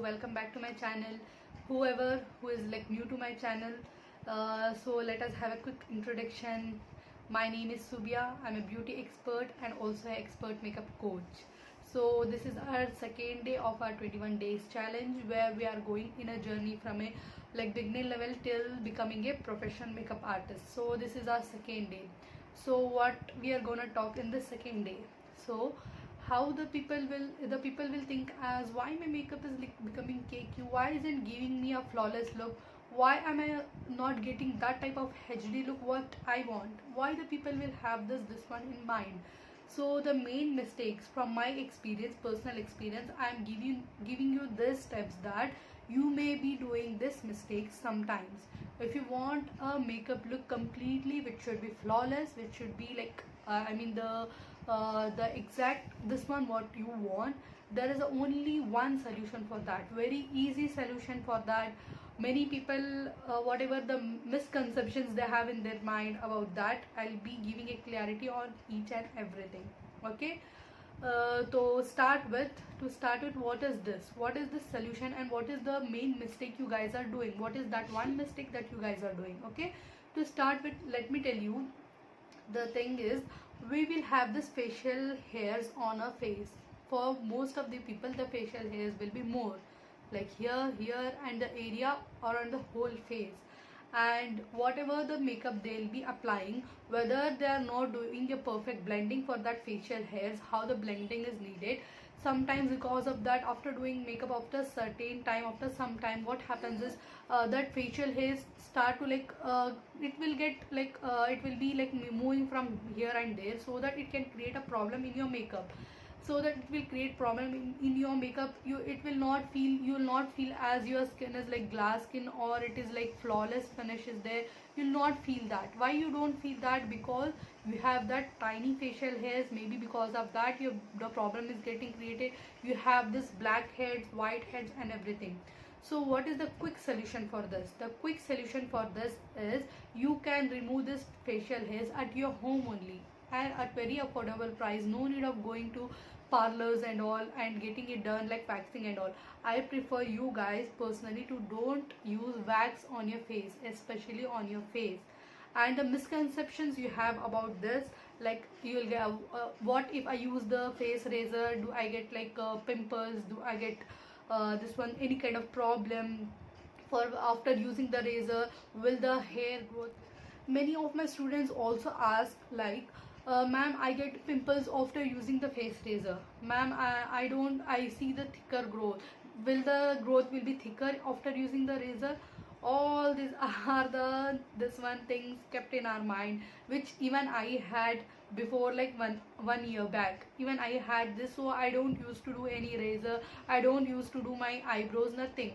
welcome back to my channel. Whoever who is like new to my channel, so let us have a quick introduction. My name is Subia. I'm a beauty expert and also an expert makeup coach. So this is our second day of our 21 days challenge, where we are going in a journey from a like beginner level till becoming a professional makeup artist. So this is our second day. So what we are gonna talk in the second day. So how the people will think as why my makeup is like becoming cakey, why isn't giving me a flawless look, why am I not getting that type of HD look what I want, why the people will have this one in mind. So the main mistakes from my experience, personal experience, I am giving you these steps that you may be doing this mistake sometimes. If you want a makeup look completely which should be flawless, which should be like the exact this one what you want, there is only one solution for that, very easy solution for that. Many people, whatever the misconceptions they have in their mind about that, I'll be giving a clarity on each and everything. Okay. To start with what is this solution and what is the main mistake you guys are doing, what is that one mistake that you guys are doing. Okay, to start with, let me tell you, the thing is, we will have this facial hairs on our face. For most of the people, the facial hairs will be more like here and the area or on the whole face. And whatever the makeup they'll be applying, whether they are not doing a perfect blending for that facial hairs, how the blending is needed, sometimes because of that, after doing makeup after certain time, after some time, what happens is that facial hairs start to like it will be like moving from here and there, so that it can create a problem in your makeup. So that it will create problem in your makeup. You will not feel as your skin is like glass skin or it is like flawless finish is there. You'll not feel that. Why you don't feel that? Because you have that tiny facial hairs. Maybe because of that the problem is getting created. You have this black heads, white heads and everything. So what is the quick solution for this? The quick solution for this is you can remove this facial hairs at your home only and at very affordable price. No need of going to parlors and all and getting it done like waxing and all. I prefer you guys personally to don't use wax on your face, especially on your face. And the misconceptions you have about this, like you'll get what if I use the face razor, do I get like pimples, do I get this one any kind of problem for after using the razor, will the hair growth. Many of my students also ask like, ma'am, I get pimples after using the face razor. Ma'am, I don't, I see the thicker growth. Will the growth will be thicker after using the razor? All these are the this one things kept in our mind, which even I had before, like one year back. Even I had this, so I don't used to do any razor. I don't used to do my eyebrows, nothing.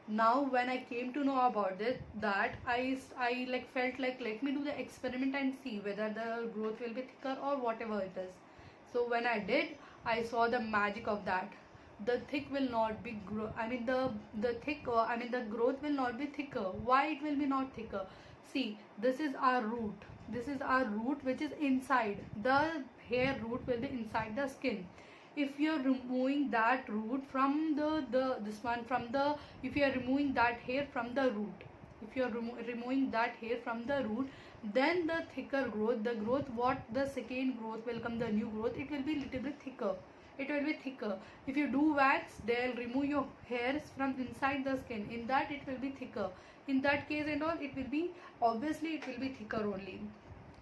Now when I came to know about it, that I like felt like, let me do the experiment and see whether the growth will be thicker or whatever it is. So when I did, I saw the magic of that. The thick will not be grow I mean the thick I mean the growth will not be thicker. Why it will be not thicker? See, this is our root. This is our root which is inside. The hair root will be inside the skin. If you are removing that root from the this one from the if you are removing that hair from the root, if you are removing that hair from the root, then the thicker growth, the growth what the second growth will come, the new growth, it will be little bit thicker. It will be thicker. If you do wax, they'll remove your hairs from inside the skin, in that it will be thicker. In that case and all, it will be, obviously it will be thicker only.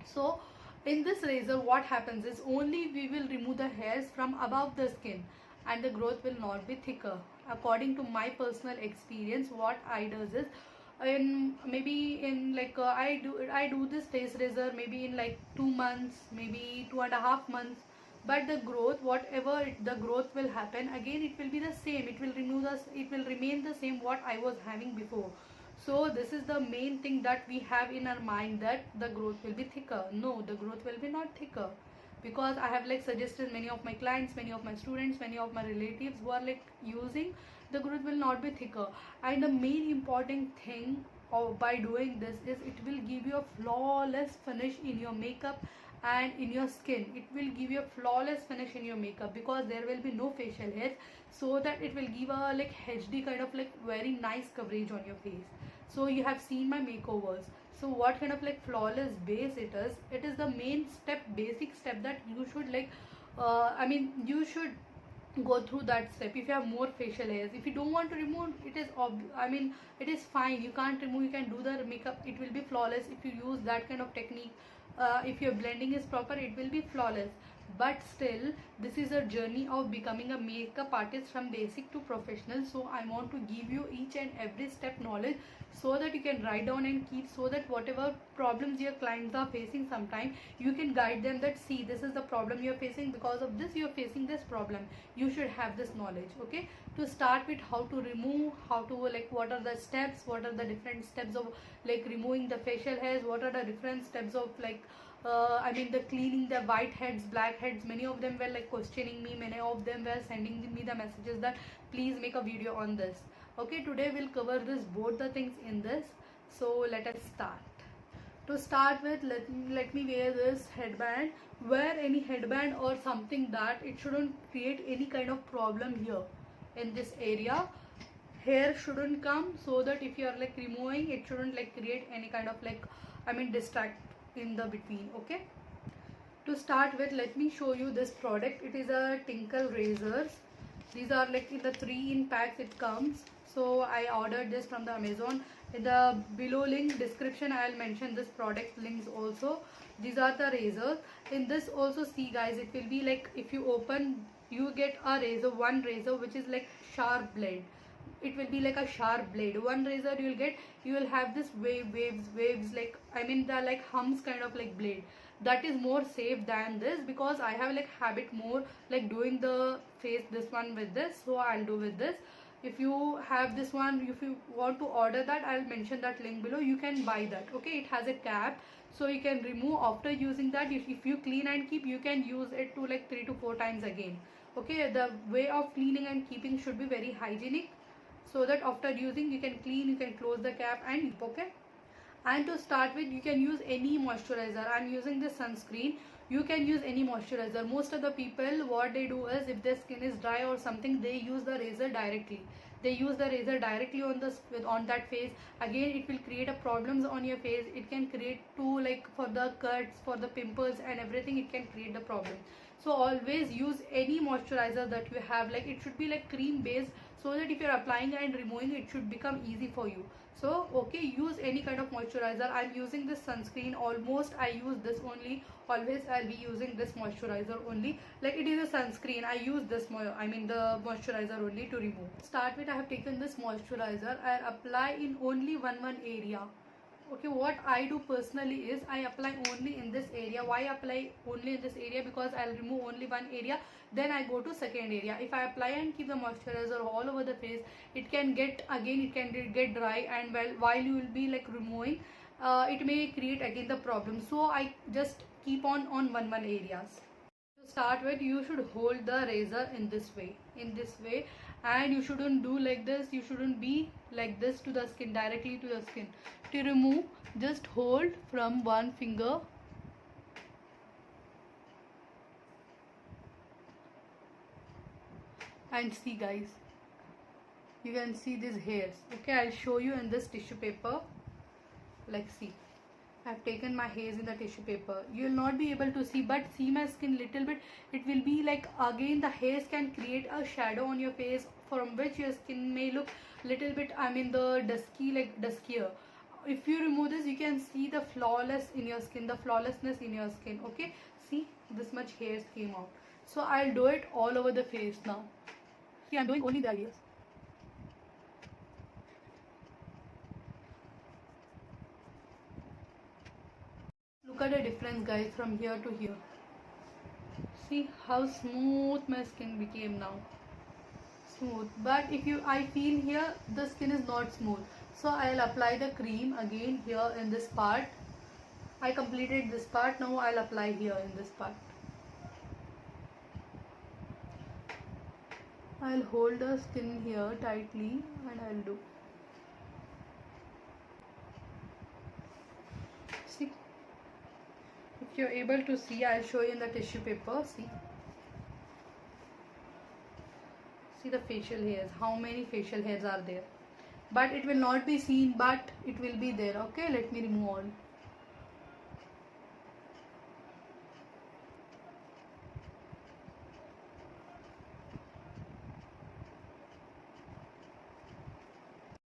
So in this razor, what happens is only we will remove the hairs from above the skin and the growth will not be thicker. According to my personal experience, what I does is, in maybe in like I do this face razor maybe in like 2 months, maybe 2.5 months. But the growth, whatever the growth will happen, again it will be the same. It will remove the, it will remain the same what I was having before. So this is the main thing that we have in our mind, that the growth will be thicker. No, the growth will be not thicker, because I have like suggested many of my clients, many of my students, many of my relatives who are like using, the growth will not be thicker. And the main important thing by doing this is it will give you a flawless finish in your makeup and in your skin. It will give you a flawless finish in your makeup because there will be no facial hairs, so that it will give a like HD kind of like very nice coverage on your face. So you have seen my makeovers. So what kind of like flawless base it is? It is the main step, basic step that you should like you should go through that step. If you have more facial hairs, if you don't want to remove, it is it is fine, you can't remove, you can do the makeup, it will be flawless. If you use that kind of technique, if your blending is proper, it will be flawless. But still, this is a journey of becoming a makeup artist from basic to professional. So I want to give you each and every step knowledge, so that you can write down and keep, so that whatever problems your clients are facing sometime, you can guide them that, see, this is the problem you're facing, because of this you're facing this problem, you should have this knowledge. Okay, to start with, how to remove, how to like, what are the steps, what are the different steps of like removing the facial hairs, what are the different steps of like the cleaning the white heads, black heads. Many of them were like questioning me, many of them were sending me the messages that please make a video on this. Okay, today we'll cover this both the things in this. So let us start. To start with, let me wear this headband. Wear any headband or something that it shouldn't create any kind of problem here in this area. Hair shouldn't come, so that if you are like removing, it shouldn't like create any kind of like distract in the between. Okay, to start with, let me show you this product. It is a Tinkle razors. These are like in the 3 in packs it comes. So I ordered this from the Amazon. In the below link description, I'll mention this product links also. These are the razors. In this also, see guys, it will be like, if you open, you get a razor, one razor which is like sharp blade. It will be like a sharp blade. One razor you will get, you will have this waves like, the like humps kind of like blade. That is more safe than this, because I have like habit more like doing the face this one with this, so I'll do with this. If you have this one, if you want to order that, I'll mention that link below, you can buy that. Okay, it has a cap, so you can remove after using that. If you clean and keep, you can use it to like 3 to 4 times again. Okay, the way of cleaning and keeping should be very hygienic, so that after using, you can clean, you can close the cap and keep. Okay, and to start with, you can use any moisturizer. I'm using this sunscreen. You can use any moisturizer. Most of the people, what they do is, if their skin is dry or something, they use the razor directly. They use the razor directly on that face. Again, it will create a problems on your face. It can create too, like for the cuts, for the pimples and everything, it can create the problem. So always use any moisturizer that you have. Like, it should be like cream based, so that if you're applying and removing, it should become easy for you. So okay, use any kind of moisturizer. I'm using this sunscreen. Almost I use this only. Always I'll be using this moisturizer only. Like, it is a sunscreen, I use this the moisturizer only to remove. Start with, I have taken this moisturizer. I'll apply in only one area. Okay, what I do personally is, I apply only in this area. Why apply only in this area? Because I'll remove only one area, then I go to second area. If I apply and keep the moisturizer all over the face, it can get dry, and while you will be like removing, it may create again the problem. So I just keep on one areas. To start with, you should hold the razor in this way, and you shouldn't do like this. You shouldn't be like this to the skin, directly to the skin. To remove, just hold from one finger and see guys, you can see these hairs. Okay, I'll show you in this tissue paper. Like, see, I've taken my hairs in the tissue paper. You will not be able to see, but see my skin little bit. It will be like, again, the hairs can create a shadow on your face, from which your skin may look little bit, the dusky, like duskier. If you remove this, you can see the flawlessness in your skin. Okay, see, this much hairs came out. So I'll do it all over the face now. See, I'm doing only the areas. Look at the difference guys, from here to here. See how smooth my skin became now. Smooth. But I feel here the skin is not smooth, so I'll apply the cream again here in this part. I completed this part. Now I'll apply here in this part. I'll hold the skin here tightly and I'll do. See, if If you're able to see, I'll show you in the tissue paper. See the facial hairs, how many facial hairs are there, but it will not be seen, but it will be there. Okay, let me remove all.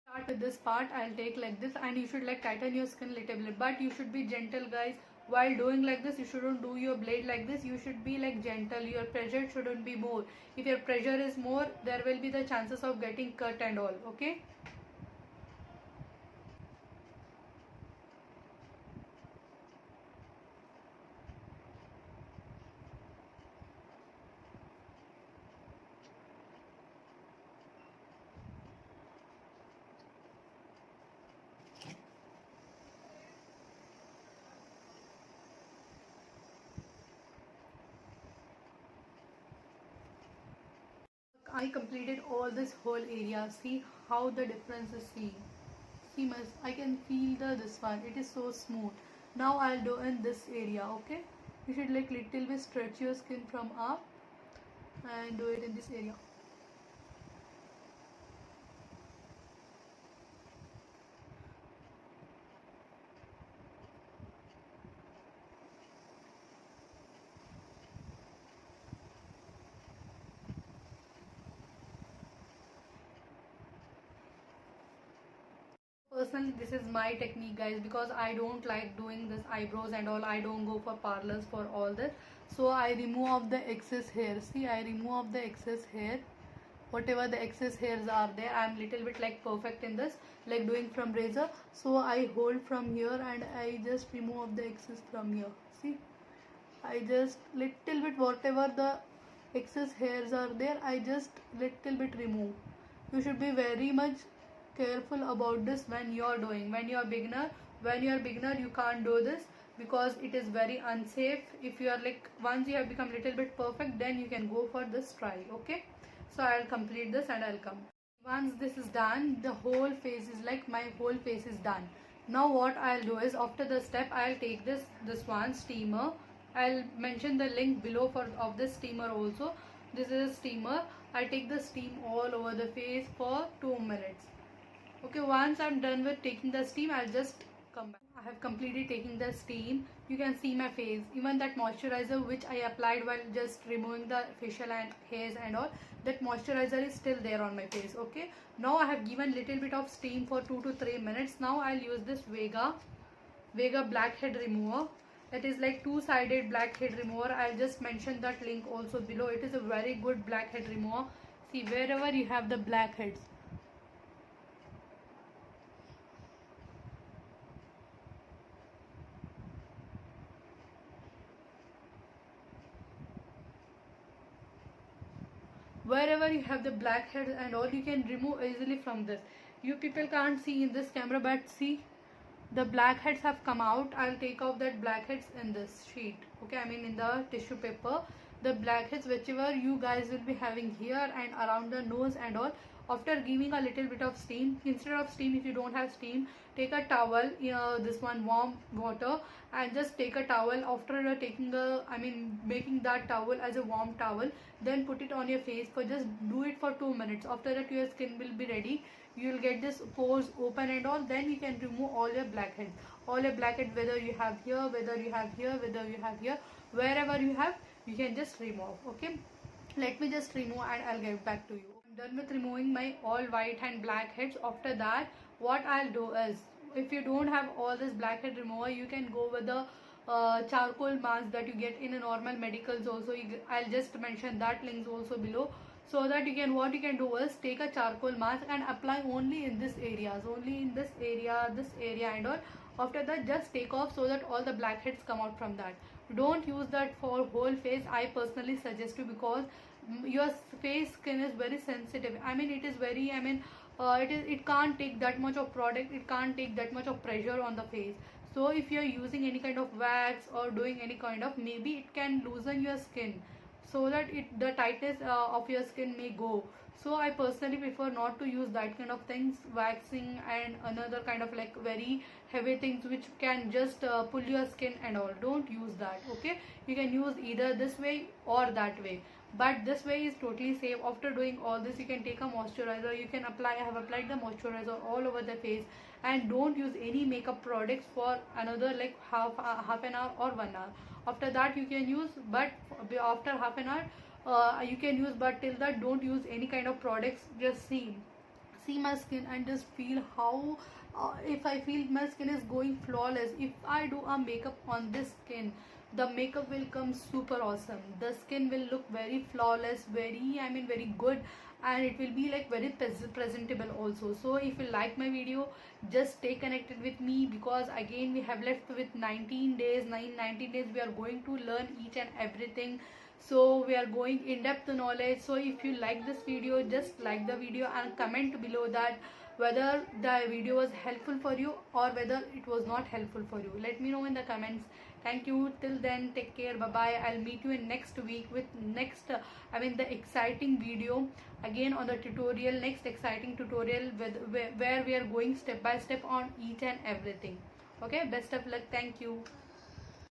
Start with this part. I'll take like this, and you should like tighten your skin little bit, but you should be gentle, guys. While doing like this, you shouldn't do your blade like this. You should be like gentle. Your pressure shouldn't be more. If your pressure is more, there will be the chances of getting cut and all. Okay. I completed all this whole area. See how the difference is seen. See, I can feel this one. It is so smooth. Now I'll do in this area. Okay. You should like little bit stretch your skin from up and do it in this area. Personally, this is my technique, guys, because I don't like doing this eyebrows and all. I don't go for parlors for all this. So I remove off the excess hair. See, I remove off the excess hair. Whatever the excess hairs are there, I'm little bit like perfect in this, like doing from razor. So I hold from here and I just remove the excess from here. See, I just little bit whatever the excess hairs are there, I just little bit remove. You should be very much careful about this when you are doing. When you are beginner, you can't do this because it is very unsafe. If you are like, once you have become little bit perfect, then you can go for this try. Okay, so I'll complete this and I'll come. Once this is done, the whole face is like, my whole face is done. Now what I'll do is, after the step, I'll take this one steamer. I'll mention the link below of this steamer also. This is a steamer. I take the steam all over the face for 2 minutes. Okay, once I'm done with taking the steam, I'll just come back. I have completed taking the steam. You can see my face. Even that moisturizer which I applied while just removing the facial and hairs and all, that moisturizer is still there on my face. Okay, now I have given little bit of steam for 2 to 3 minutes. Now I'll use this Vega blackhead remover. That is like two-sided blackhead remover. I'll just mention that link also below. It is a very good blackhead remover. See, wherever you have the blackheads, wherever you have the blackheads and all, you can remove easily from this. You people can't see in this camera, but see, the blackheads have come out. I'll take off that blackheads in this sheet. Okay, I mean in the tissue paper. The blackheads whichever you guys will be having here and around the nose and all, after giving a little bit of steam, instead of steam, if you don't have steam, take a towel, this one warm water, and just take a towel. After taking making that towel as a warm towel, then put it on your face for just do it for 2 minutes. After that, your skin will be ready. You will get this pores open and all. Then you can remove all your blackheads, whether you have here, whether you have here, whether you have here, wherever you have, you can just remove. Okay, let me just remove and I'll get back to you. I'm done with removing my all white and black heads. After that, what I'll do is, if you don't have all this blackhead remover, you can go with the charcoal mask that you get in a normal medicals also. I'll just mention that links also below, so that you can, what you can do is, take a charcoal mask and apply only in this areas, only in this area and all. After that, just take off so that all the blackheads come out from that. Don't use that for whole face. I personally suggest you, because your face skin is very sensitive. I mean, it is very, it can't take that much of product, it can't take that much of pressure on the face. So if you are using any kind of wax or doing any kind of, maybe it can loosen your skin. so that the tightness of your skin may go. So I personally prefer not to use that kind of things, waxing and another kind of like very heavy things which can just pull your skin and all. Don't use that. Okay, you can use either this way or that way, but this way is totally safe. After doing all this, you can take a moisturizer, you can apply. I have applied the moisturizer all over the face, and don't use any makeup products for another like half an hour or 1 hour. After that you can use, but after half an hour you can use, but till that don't use any kind of products. Just see my skin and just feel how if I feel my skin is going flawless, if I do a makeup on this skin, the makeup will come super awesome. The skin will look very flawless, very, I mean very good, and it will be like very presentable also. So if you like my video, just stay connected with me, because again we have left with 19 days. 19 days we are going to learn each and everything. So we are going in depth knowledge. So if you like this video, just like the video and comment below that whether the video was helpful for you or whether it was not helpful for you. Let me know in the comments. Thank you. Till then, take care. Bye bye. I'll meet you in next week with next the exciting video again on the tutorial. Next exciting tutorial where we are going step by step on each and everything. Okay, best of luck. Thank you.